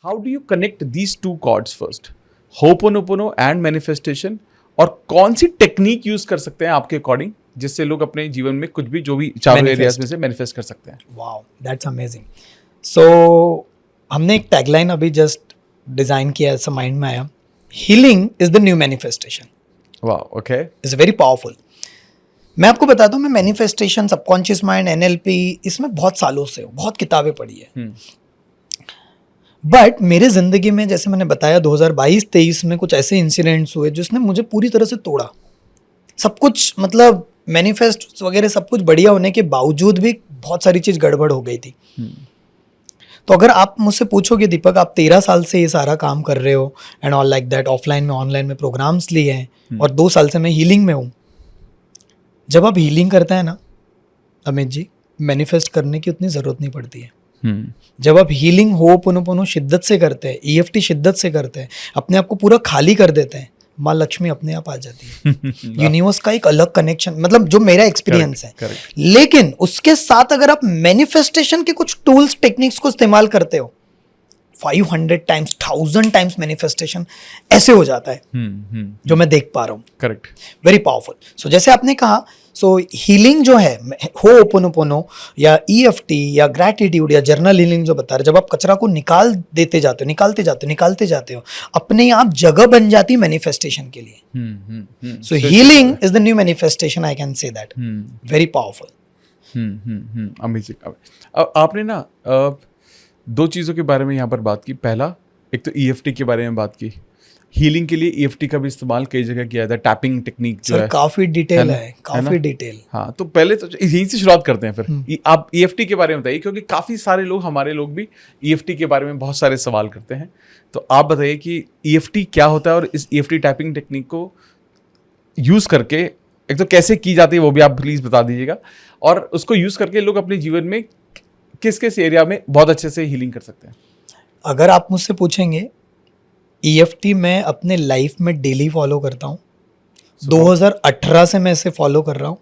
How do you connect these two cords first, ho'oponopono and manifestation, और कौन सी technique use कर सकते हैं आपके अकॉर्डिंग जिससे लोग अपने जीवन में कुछ भी जो भी चारों एरियाज में से मैनिफेस्ट कर सकते हैं? Wow, that's amazing. सो हमने एक टैगलाइन अभी जस्ट डिजाइन किया, ऐसा माइंड में आया, healing is the new manifestation. Wow, okay. It's very powerful. मैं आपको बताता हूँ, मैं मैनिफेस्टेशन, सबकॉन्शियस माइंड, एनएलपी, इसमें बहुत सालों से हूँ, बहुत किताबें पढ़ी है। बट मेरे जिंदगी में, जैसे मैंने बताया, 2022-23 में कुछ ऐसे इंसिडेंट्स हुए जिसने मुझे पूरी तरह से तोड़ा। सब कुछ, मतलब मैनिफेस्ट वगैरह सब कुछ बढ़िया होने के बावजूद भी बहुत सारी चीज गड़बड़ हो गई थी। तो अगर आप मुझसे पूछोगे, दीपक आप 13 साल से ये सारा काम कर रहे हो and all like that, offline में ऑनलाइन में प्रोग्राम्स लिए हैं, और 2 साल से मैं हीलिंग में हूँ। जब आप हीलिंग करते हैं ना अमित जी, मैनिफेस्ट करने की उतनी ज़रूरत नहीं पड़ती है। जब आप हीलिंग होपोनोपोनो शिद्दत से करते हैं, ईएफटी शिद्दत से करते हैं, अपने आप को पूरा खाली कर देते हैं, माँ लक्ष्मी अपने आप आ जाती है। यूनिवर्स का एक अलग कनेक्शन, मतलब जो मेरा एक्सपीरियंस है। लेकिन उसके साथ अगर आप मैनिफेस्टेशन के कुछ टूल्स, टेक्निक्स को इस्तेमाल करते हो, 500 टाइम्स, 1000 टाइम्स मैनिफेस्टेशन ऐसे हो जाता है, जो मैं देख पा रहा हूँ। Correct, very powerful. सो जैसे आपने कहा, सो हीलिंग जो है, होपोनोपोनो या ईएफटी या ग्रैटिट्यूड या जर्नल हीलिंग जो बता रहे, जब आप कचरा को निकाल देते जाते हो, निकालते जाते हो, अपने आप जगह बन जाती है मैनिफेस्टेशन के लिए। सो healing is the new manifestation, I can say that. Very powerful. Amazing. आपने ना 2 चीज़ों के बारे में यहाँ पर बात की। पहला, एक तो ईएफटी के बारे में बात की। हीलिंग के लिए ईएफटी का भी इस्तेमाल कई जगह किया जाता है, टैपिंग टेक्निक जो है। काफी डिटेल है, काफी डिटेल। हाँ, तो पहले तो यहीं से शुरुआत करते हैं फिर। आप ईएफटी के बारे में बताइए, क्योंकि काफ़ी सारे लोग, हमारे लोग भी ईएफटी के बारे में बहुत सारे सवाल करते हैं। तो आप बताइए कि ईएफटी क्या होता है, और इस ईएफटी टैपिंग टेक्निक को यूज़ करके एक तो कैसे की जाती है वो भी आप प्लीज़ बता दीजिएगा, और उसको यूज़ करके लोग अपने जीवन में किस किस एरिया में बहुत अच्छे से हीलिंग कर सकते हैं। अगर आप मुझसे पूछेंगे, ईएफटी मैं अपने लाइफ में डेली फॉलो करता हूँ। 2018 से मैं इसे फॉलो कर रहा हूँ।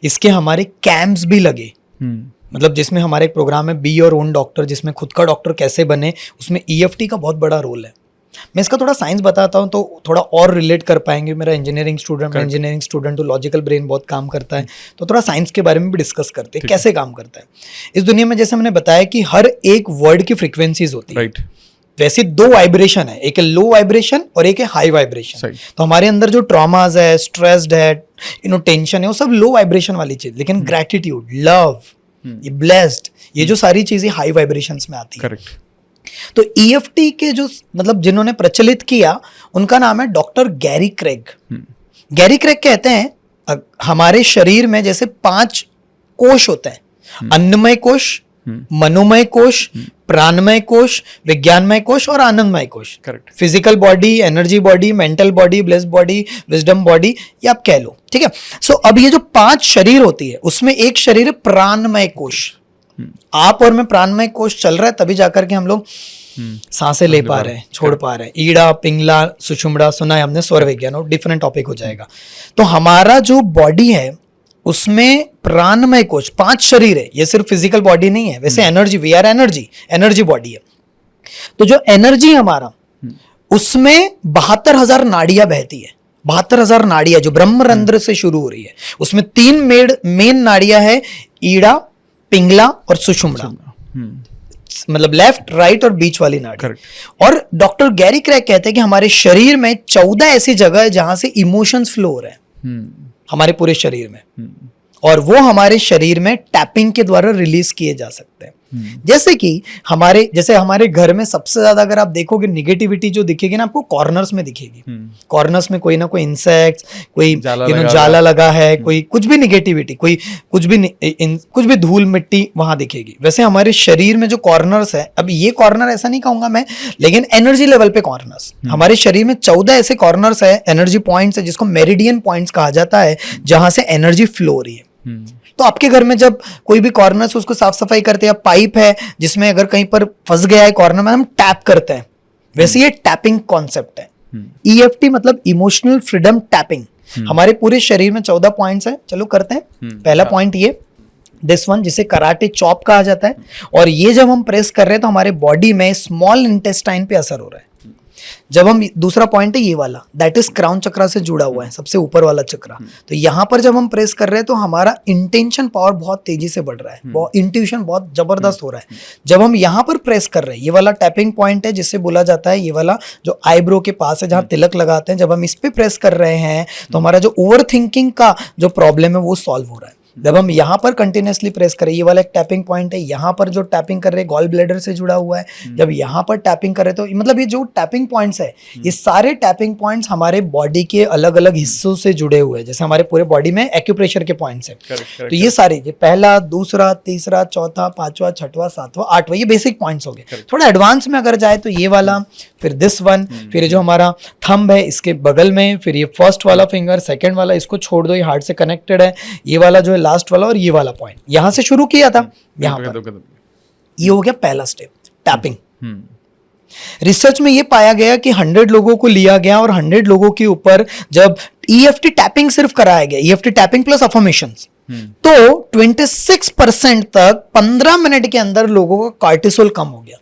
इसके हमारे कैंप्स भी लगे, मतलब जिसमें हमारा एक प्रोग्राम है, बी योर ओन डॉक्टर, जिसमें खुद का डॉक्टर कैसे बने, उसमें ईएफटी का बहुत बड़ा रोल है। मैं इसका थोड़ा साइंस बताता हूँ तो थोड़ा और रिलेट कर पाएंगे। मेरा इंजीनियरिंग स्टूडेंट तो लॉजिकल ब्रेन बहुत काम करता है, तो थोड़ा साइंस के बारे में भी डिस्कस करते हैं, कैसे काम करता है इस दुनिया में। जैसे मैंने बताया कि हर एक वर्ड की फ्रीक्वेंसीज होती है। वैसे 2 वाइब्रेशन है, एक है लो वाइब्रेशन और एक है हाई वाइब्रेशन। तो हमारे अंदर जो ट्रॉमाज है, स्ट्रेस्ड है, टेंशन है, वो सब लो वाइब्रेशन वाली चीज। लेकिन ग्रैटिट्यूड, लव, ये ब्लेस्ड, ये जो सारी चीजें हाई वाइब्रेशंस में आती है। तो ईएफटी के जो, मतलब जिन्होंने प्रचलित किया, उनका नाम है doctor Gary Craig. Gary Craig कहते हैं हमारे शरीर में जैसे 5 कोश होते हैं, अन्नमय कोश, मनोमय कोश, प्राणमय कोश, विज्ञानमय कोश और आनंदमय कोश। Correct. Physical body, energy body, mental body, blessed body, wisdom body, ये आप कह लो, ठीक है। सो अब ये जो 5 शरीर होती है, उसमें एक शरीर है प्राणमय कोश। आप और मैं प्राणमय कोश चल रहा है, तभी जाकर के हम लोग सांसें ले पा रहे हैं, छोड़ पा रहे हैं। ईड़ा, पिंगला, सुषुम्ना सुना है हमने, स्वर विज्ञान, और डिफरेंट टॉपिक हो जाएगा। तो हमारा जो बॉडी है, उसमें प्राणमय कोश, 5 शरीर है। ये सिर्फ फिजिकल बॉडी नहीं है, वैसे energy, we are energy body है। तो जो एनर्जी हमारा, उसमें 72,000 नाड़ियां बहती है। 72,000 नाड़ियां जो ब्रह्मरंध्र से शुरू हो रही है, उसमें 3 मेन नाड़ियां है, ईड़ा, पिंगला और सुषुम्ना, मतलब लेफ्ट, राइट और बीच वाली नाड़ी। और डॉक्टर गैरी क्रेग कहते हैं कि हमारे शरीर में 14 ऐसी जगह है जहां से इमोशंस फ्लो हो रहे हैं हमारे पूरे शरीर में, और वो हमारे शरीर में टैपिंग के द्वारा रिलीज किए जा सकते हैं। जैसे कि हमारे घर में सबसे ज्यादा अगर आप देखोगे निगेटिविटी जो दिखेगी ना आपको, कॉर्नर्स में दिखेगी। कॉर्नर्स में कोई ना कोई इंसेक्ट्स, कोई जाला लगा है, कोई कुछ भी निगेटिविटी, कोई कुछ भी धूल मिट्टी वहां दिखेगी। वैसे हमारे शरीर में जो कॉर्नर्स है, अब ये कॉर्नर ऐसा नहीं कहूंगा मैं, लेकिन एनर्जी लेवल पे कॉर्नर्स, हमारे शरीर में 14 ऐसे कॉर्नर्स है, एनर्जी पॉइंट्स है, जिसको मेरिडियन पॉइंट्स कहा जाता है, जहां से एनर्जी फ्लो हो रही है। तो आपके घर में जब कोई भी कॉर्नर से उसको साफ सफाई करते हैं, पाइप है जिसमें अगर कहीं पर फंस गया है कॉर्नर में, हम टैप करते हैं, वैसे ये टैपिंग कॉन्सेप्ट है। ईएफटी मतलब इमोशनल फ्रीडम टैपिंग। हमारे पूरे शरीर में 14 पॉइंट्स हैं, चलो करते हैं। पहला पॉइंट ये, दिस वन जिसे कराटे चॉप कहा जाता है, और ये जब हम प्रेस कर रहे हैं तो हमारे बॉडी में स्मॉल इंटेस्टाइन पे असर हो रहा है। जब हम, दूसरा पॉइंट है ये वाला, दैट इज क्राउन चक्रा से जुड़ा हुआ है, सबसे ऊपर वाला चक्रा। तो यहाँ पर जब हम प्रेस कर रहे हैं तो हमारा इंटेंशन पावर बहुत तेजी से बढ़ रहा है, इंट्यूशन बहुत जबरदस्त हो रहा है। जब हम यहाँ पर प्रेस कर रहे हैं, ये वाला टैपिंग पॉइंट है जिससे बोला जाता है, ये वाला जो आईब्रो के पास है जहाँ तिलक लगाते हैं, जब हम इस पे प्रेस कर रहे हैं तो हमारा जो ओवर थिंकिंग का जो प्रॉब्लम है वो सॉल्व हो रहा है। जब हम यहाँ पर कंटिन्यूसली प्रेस करें, ये वाला एक टैपिंग पॉइंट है, यहाँ पर जो टैपिंग कर रहे हैं गॉल ब्लैडर से जुड़ा हुआ है। जब यहाँ पर टैपिंग कर रहे तो मतलब ये जो टैपिंग पॉइंट्स है, ये सारे टैपिंग पॉइंट्स हमारे बॉडी के अलग अलग हिस्सों से जुड़े हुए हैं, जैसे हमारे पूरे बॉडी में एक्यूप्रेशर के पॉइंट्स है। तो ये सारे, ये पहला, दूसरा, तीसरा, चौथा, पांचवा, छठवां, सातवां, आठवां, ये बेसिक पॉइंट्स हो गए। थोड़ा एडवांस में अगर जाए तो ये वाला, फिर दिस वन, फिर ये जो हमारा थंब है इसके बगल में, फिर ये फर्स्ट वाला फिंगर, सेकंड वाला, इसको छोड़ दो, ये हार्ट से कनेक्टेड है, ये वाला जो है लास्ट वाला, और ये वाला पॉइंट यहां से शुरू किया था, यहां पर ये हो गया पहला स्टेप, टैपिंग। रिसर्च में ये पाया गया कि 100 लोगों को लिया गया और 100 लोगों के ऊपर जब EFT टैपिंग सिर्फ कराया गया, EFT टैपिंग प्लस अफर्मेशंस, तो 26% तक 15 मिनट के अंदर लोगों का कार्टिसोल कम हो गया,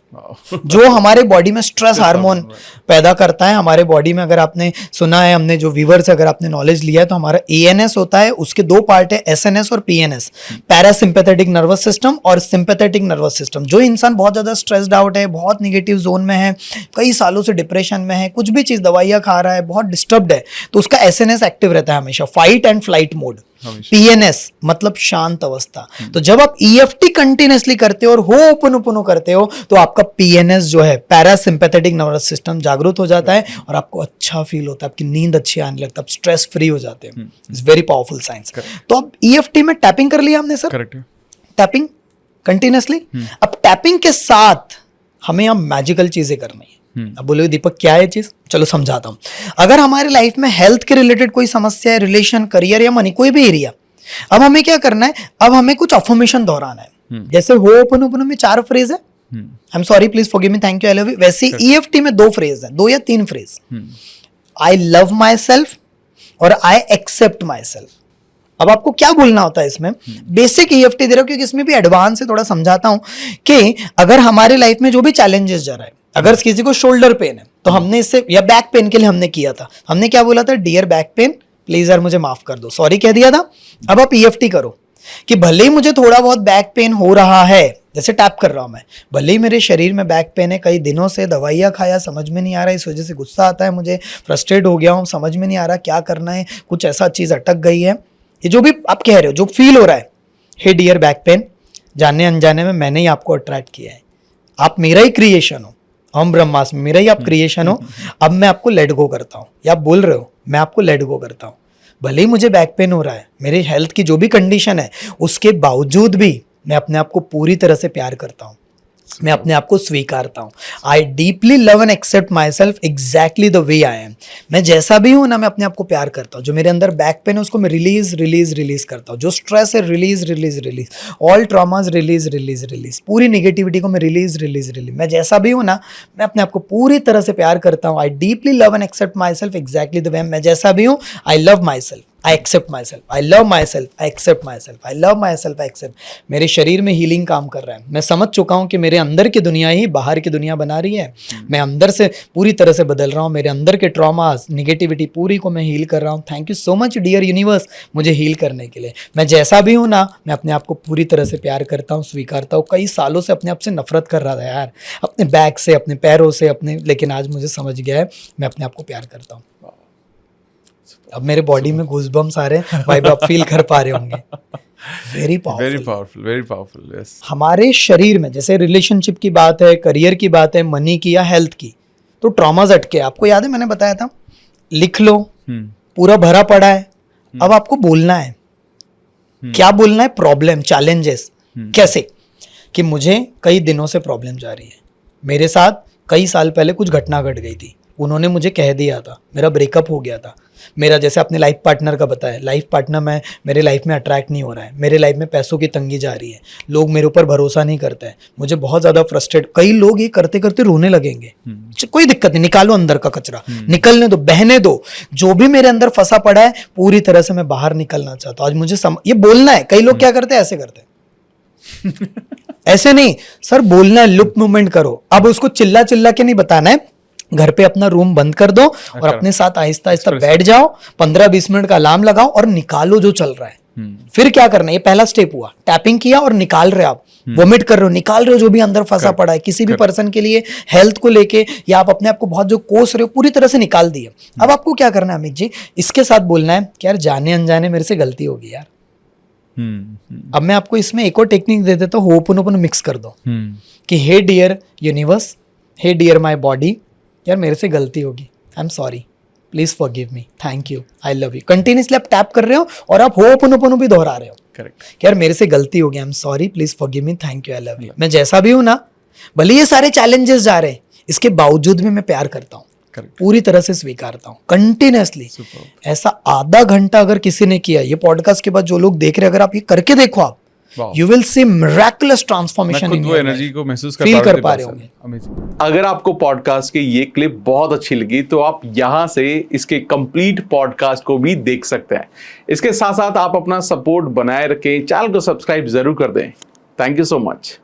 जो हमारे बॉडी में स्ट्रेस हार्मोन पैदा करता है। हमारे बॉडी में, अगर आपने सुना है, हमने जो व्यूअर्स, अगर आपने नॉलेज लिया है, तो हमारा ANS होता है, उसके दो पार्ट है, SNS और PNS, पैरासिम्पैथेटिक नर्वस सिस्टम और सिंपैथेटिक नर्वस सिस्टम। जो इंसान बहुत ज्यादा स्ट्रेस्ड आउट है, बहुत निगेटिव जोन में है, कई सालों से डिप्रेशन में है, कुछ भी चीज दवाइयां खा रहा है, बहुत डिस्टर्ब्ड है, तो उसका SNS एक्टिव रहता है हमेशा, fight and flight mode. PNS मतलब शांत अवस्था। तो जब आप EFT कंटिन्यूसली करते हो और होपोनोपोनो करते हो तो आपका PNS जो है, पैरासिम्पैथेटिक नर्वस सिस्टम, जागरूक हो जाता है और आपको अच्छा फील होता है, आपकी नींद अच्छी आने लगता है, आप स्ट्रेस फ्री हो जाते हैं। It's very powerful science. तो अब EFT में टैपिंग कर लिया हमने सर, करेक्ट, टैपिंग कंटिन्यूसली। अब टैपिंग के साथ हमें अब मैजिकल चीजें करनी है। अब बोलोगे दीपक क्या है चीज, चलो समझाता हूं। अगर हमारे लाइफ में हेल्थ के रिलेटेड कोई समस्या है, रिलेशन, करियर या मनी, कोई भी एरिया, अब हमें क्या करना है, अब हमें कुछ अफर्मेशन दोहराना है। जैसे होपोनोपोनो में 4 फ्रेज है, आई am sorry, please forgive me, thank you, I love you, वैसे EFT में 2 फ्रेज है, 2 या 3 phrase, I love my self और आई एक्सेप्ट माई सेल्फ। अब आपको क्या बोलना होता है इसमें, बेसिक EFT दे रहा हूं क्योंकि इसमें भी एडवांस से थोड़ा समझाता हूं कि अगर हमारे लाइफ में जो भी चैलेंजेस जा रहा है, अगर किसी को शोल्डर पेन है तो हमने इससे, या बैक पेन के लिए हमने किया था, हमने क्या बोला था, डियर बैक पेन प्लीज यार मुझे माफ कर दो, सॉरी कह दिया था। अब आप EFT करो कि भले ही मुझे थोड़ा बहुत बैक पेन हो रहा है, जैसे टैप कर रहा हूं मैं, भले ही मेरे शरीर में बैक पेन है, कई दिनों से दवाइयां खाया, समझ में नहीं आ रहा, इस वजह से गुस्सा आता है मुझे, फ्रस्ट्रेट हो गया हूं, समझ में नहीं आ रहा क्या करना है, कुछ ऐसा चीज अटक गई है, ये जो भी आप कह रहे हो, जो फील हो रहा है, हे डियर बैक पेन, जाने अनजाने में मैंने ही आपको अट्रैक्ट किया है, आप मेरा ही क्रिएशन हो, हम ब्रह्मास्मि, मेरा ही आप क्रिएशन हो, अब मैं आपको लेट गो करता हूँ, या आप बोल रहे हो मैं आपको लेट गो करता हूँ। भले ही मुझे बैक पेन हो रहा है, मेरे हेल्थ की जो भी कंडीशन है, उसके बावजूद भी मैं अपने आप को पूरी तरह से प्यार करता हूँ, मैं अपने आप को स्वीकारता हूँ। I deeply love and accept myself exactly the way I am. मैं जैसा भी हूँ ना, मैं अपने आप को प्यार करता हूँ। जो मेरे अंदर बैक पेन है उसको मैं रिलीज करता हूँ, जो स्ट्रेस है रिलीज, ऑल ट्रॉमाज रिलीज, पूरी निगेटिविटी को मैं रिलीज। मैं जैसा भी हूँ ना, मैं अपने आप को पूरी तरह से प्यार करता हूँ। I deeply love and accept myself exactly the way मैं जैसा भी हूँ। I love myself, I accept myself, I love myself, I accept myself, I love myself, I accept. मेरे शरीर में healing काम कर रहा है। मैं समझ चुका हूँ कि मेरे अंदर की दुनिया ही बाहर की दुनिया बना रही है। मैं अंदर से पूरी तरह से बदल रहा हूँ। मेरे अंदर के ट्रॉमास, निगेटिविटी पूरी को मैं हील कर रहा हूँ। Thank you so much dear universe मुझे हील करने के लिए। मैं जैसा भी हूँ ना, मैं अपने आप को पूरी तरह से प्यार करता हूँ, स्वीकारता हूँ। कई सालों से अपने आप से नफरत कर रहा था यार, अपने बैक से, अपने पैरों से, अपने, लेकिन आज मुझे समझ गया है मैं अपने आप को प्यार करता हूँ। अब मेरे बॉडी में गूज़बम्स आ रहे हैं, वाइब आप फील कर पा रहे होंगे। Very powerful yes. हमारे शरीर में जैसे रिलेशनशिप की बात है, करियर की बात है, मनी की या हेल्थ की, तो ट्रॉमाज अटके। आपको याद है मैंने बताया था, लिख लो, पूरा भरा पड़ा है। अब आपको बोलना है। क्या बोलना है? Problem, challenges. कैसे कि मुझे कई दिनों से प्रॉब्लम जा रही है। मेरे साथ कई साल पहले कुछ घटना घट गई थी, उन्होंने मुझे कह दिया था, मेरा ब्रेकअप हो गया था। मेरा जैसे अपने लाइफ पार्टनर का बताया, लाइफ पार्टनर में मेरे लाइफ में अट्रैक्ट नहीं हो रहा है। मेरे लाइफ में पैसों की तंगी जा रही है, लोग मेरे ऊपर भरोसा नहीं करते हैं, मुझे बहुत ज़्यादा फ्रस्ट्रेट। कई लोग ये करते करते रोने लगेंगे। कोई दिक्कत नहीं, निकालो अंदर का कचरा, निकलने दो, बहने दो। जो भी मेरे अंदर फंसा पड़ा है पूरी तरह से मैं बाहर निकलना चाहता हूँ। आज मुझे ये बोलना है। कई लोग क्या करते हैं, ऐसे करते हैं, ऐसे नहीं सर, बोलना है, लुप मूवमेंट करो। अब उसको चिल्ला चिल्ला के नहीं बताना है, घर पे अपना रूम बंद कर दो और अपने साथ आहिस्ता आहिस्ता बैठ जाओ, 15-20 मिनट का अलार्म लगाओ और निकालो जो चल रहा है। फिर क्या करना है, ये पहला स्टेप हुआ, टैपिंग किया और निकाल रहे आप, वोमिट कर रहे हो, निकाल रहे हो जो भी अंदर फंसा पड़ा है किसी भी पर्सन के लिए, हेल्थ को लेके, या आप अपने आप को बहुत जो कोस रहे हो पूरी तरह से निकाल दिए। अब आपको क्या करना है अमित जी, इसके साथ बोलना है कि यार जाने अनजाने मेरे से गलती होगी यार। अब मैं आपको इसमें एक और टेक्निक दे देता हूँ, होपोनोपोनो मिक्स कर दो कि hey dear universe, hey dear my body, यार मेरे से गलती होगी, I am sorry, please forgive me, thank you, I love you. Continuously आप टैप कर रहे हो और आप होपोनोपोनो भी दोहरा रहे हो। करेक्ट। कि यार मेरे से गलती हो गई, आई am sorry, please forgive me, thank you, I love you. मैं जैसा भी हूं ना, भले ये सारे चैलेंजेस जा रहे हैं, इसके बावजूद भी मैं प्यार करता हूँ, पूरी तरह से स्वीकारता हूँ, कंटिन्यूसली। ऐसा आधा घंटा अगर किसी ने किया, ये पॉडकास्ट के बाद जो लोग देख रहे हैं, अगर आप ये करके देखो, आप you will see miraculous transformation in your energy को महसूस फील कर पा रहे होंगे। अमेजिंग। अगर आपको पॉडकास्ट की ये क्लिप बहुत अच्छी लगी तो आप यहाँ से इसके कंप्लीट पॉडकास्ट को भी देख सकते हैं। इसके साथ साथ आप अपना सपोर्ट बनाए रखें, चैनल को सब्सक्राइब जरूर कर दें। Thank you so much.